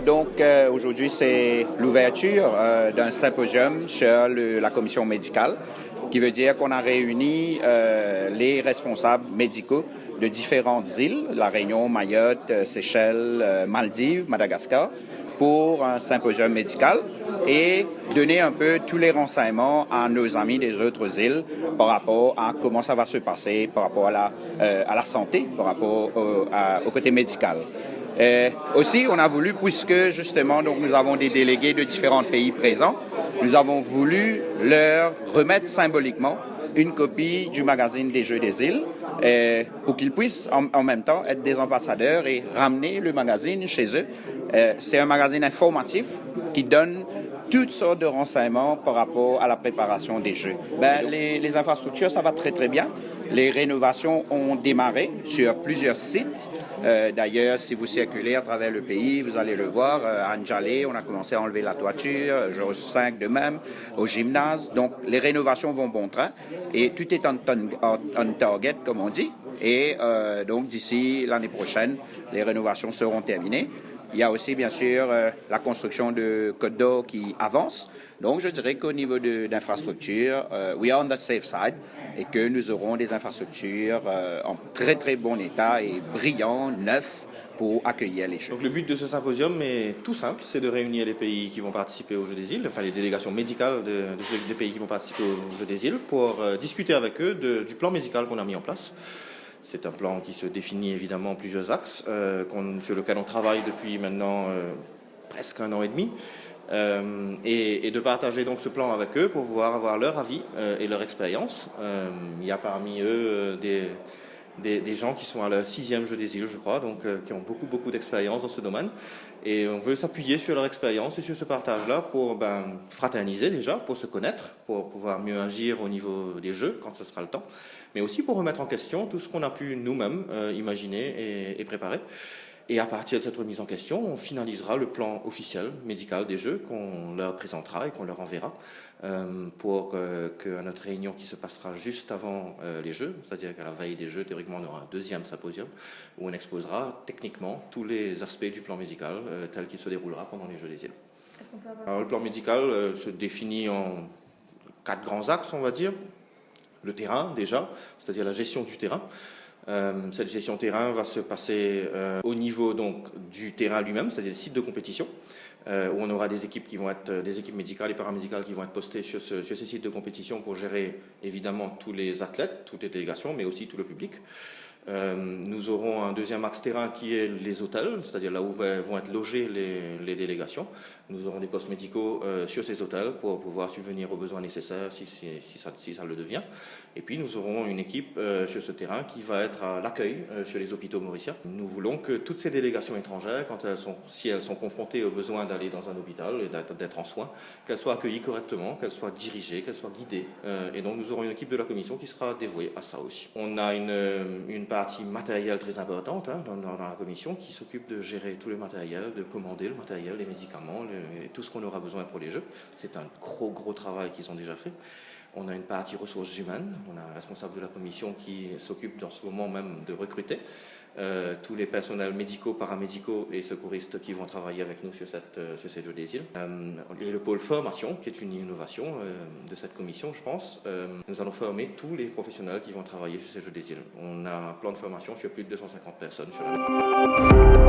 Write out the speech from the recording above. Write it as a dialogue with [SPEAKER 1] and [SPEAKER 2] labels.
[SPEAKER 1] Donc aujourd'hui, c'est l'ouverture d'un symposium sur la commission médicale, qui veut dire qu'on a réuni les responsables médicaux de différentes îles, La Réunion, Mayotte, Seychelles, Maldives, Madagascar, pour un symposium médical et donner un peu tous les renseignements à nos amis des autres îles par rapport à comment ça va se passer, par rapport à la santé, par rapport au côté médical. Aussi, on a voulu, puisque justement donc, nous avons des délégués de différents pays présents, nous avons voulu leur remettre symboliquement une copie du magazine des Jeux des îles pour qu'ils puissent en même temps être des ambassadeurs et ramener le magazine chez eux. C'est un magazine informatif qui donne toutes sortes de renseignements par rapport à la préparation des Jeux. Les infrastructures, ça va très très bien. Les rénovations ont démarré sur plusieurs sites. D'ailleurs, si vous circulez à travers le pays, vous allez le voir. À Ndjalé, on a commencé à enlever la toiture. Jour 5 de même, au gymnase. Donc, les rénovations vont bon train. Et tout est on target, comme on dit. Et donc, d'ici l'année prochaine, les rénovations seront terminées. Il y a aussi, bien sûr, la construction de Côte d'Or qui avance. Donc, je dirais qu'au niveau d'infrastructures, we are on the safe side et que nous aurons des infrastructures en très, très bon état et brillants, neufs, pour accueillir les Jeux.
[SPEAKER 2] Donc, le but de ce symposium est tout simple, c'est de réunir les pays qui vont participer aux Jeux des îles, enfin les délégations médicales des pays qui vont participer aux Jeux des îles, pour discuter avec eux du plan médical qu'on a mis en place. C'est un plan qui se définit évidemment en plusieurs axes, sur lequel on travaille depuis maintenant presque 1 an et demi, et de partager donc ce plan avec eux pour pouvoir avoir leur avis et leur expérience. Il y a parmi eux des gens qui sont à leur 6e Jeu des îles, je crois, donc qui ont beaucoup d'expérience dans ce domaine. Et on veut s'appuyer sur leur expérience et sur ce partage-là pour fraterniser déjà, pour se connaître, pour pouvoir mieux agir au niveau des Jeux quand ce sera le temps, mais aussi pour remettre en question tout ce qu'on a pu nous-mêmes imaginer et préparer. Et à partir de cette remise en question, on finalisera le plan officiel médical des Jeux qu'on leur présentera et qu'on leur enverra pour qu'à notre réunion qui se passera juste avant les Jeux, c'est-à-dire qu'à la veille des Jeux, théoriquement, on aura un 2e symposium où on exposera techniquement tous les aspects du plan médical tel qu'il se déroulera pendant les Jeux des îles. Alors, le plan médical se définit en 4 grands axes, on va dire. Le terrain, déjà, c'est-à-dire la gestion du terrain. Cette gestion terrain va se passer au niveau donc du terrain lui-même, c'est-à-dire des sites de compétition, où on aura des équipes qui vont être des équipes médicales et paramédicales qui vont être postées sur ces sites de compétition pour gérer évidemment tous les athlètes, toutes les délégations, mais aussi tout le public. Nous aurons un 2e axe terrain qui est les hôtels, c'est-à-dire là où vont être logées les délégations. Nous aurons des postes médicaux sur ces hôtels pour pouvoir subvenir aux besoins nécessaires si ça le devient. Et puis nous aurons une équipe sur ce terrain qui va être à l'accueil sur les hôpitaux mauriciens. Nous voulons que toutes ces délégations étrangères, si elles sont confrontées au besoin d'aller dans un hôpital et d'être en soins, qu'elles soient accueillies correctement, qu'elles soient dirigées, qu'elles soient guidées. Et donc nous aurons une équipe de la commission qui sera dévouée à ça aussi. On a une partie matérielle très importante dans la commission qui s'occupe de gérer tout le matériel, de commander le matériel, les médicaments, tout ce qu'on aura besoin pour les Jeux. C'est un gros travail qu'ils ont déjà fait. On a une partie ressources humaines, on a un responsable de la commission qui s'occupe dans ce moment même de recruter tous les personnels médicaux, paramédicaux et secouristes qui vont travailler avec nous sur ces Jeux des îles. Et le pôle formation, qui est une innovation de cette commission, je pense. Nous allons former tous les professionnels qui vont travailler sur ces Jeux des îles. On a un plan de formation sur plus de 250 personnes sur l'année.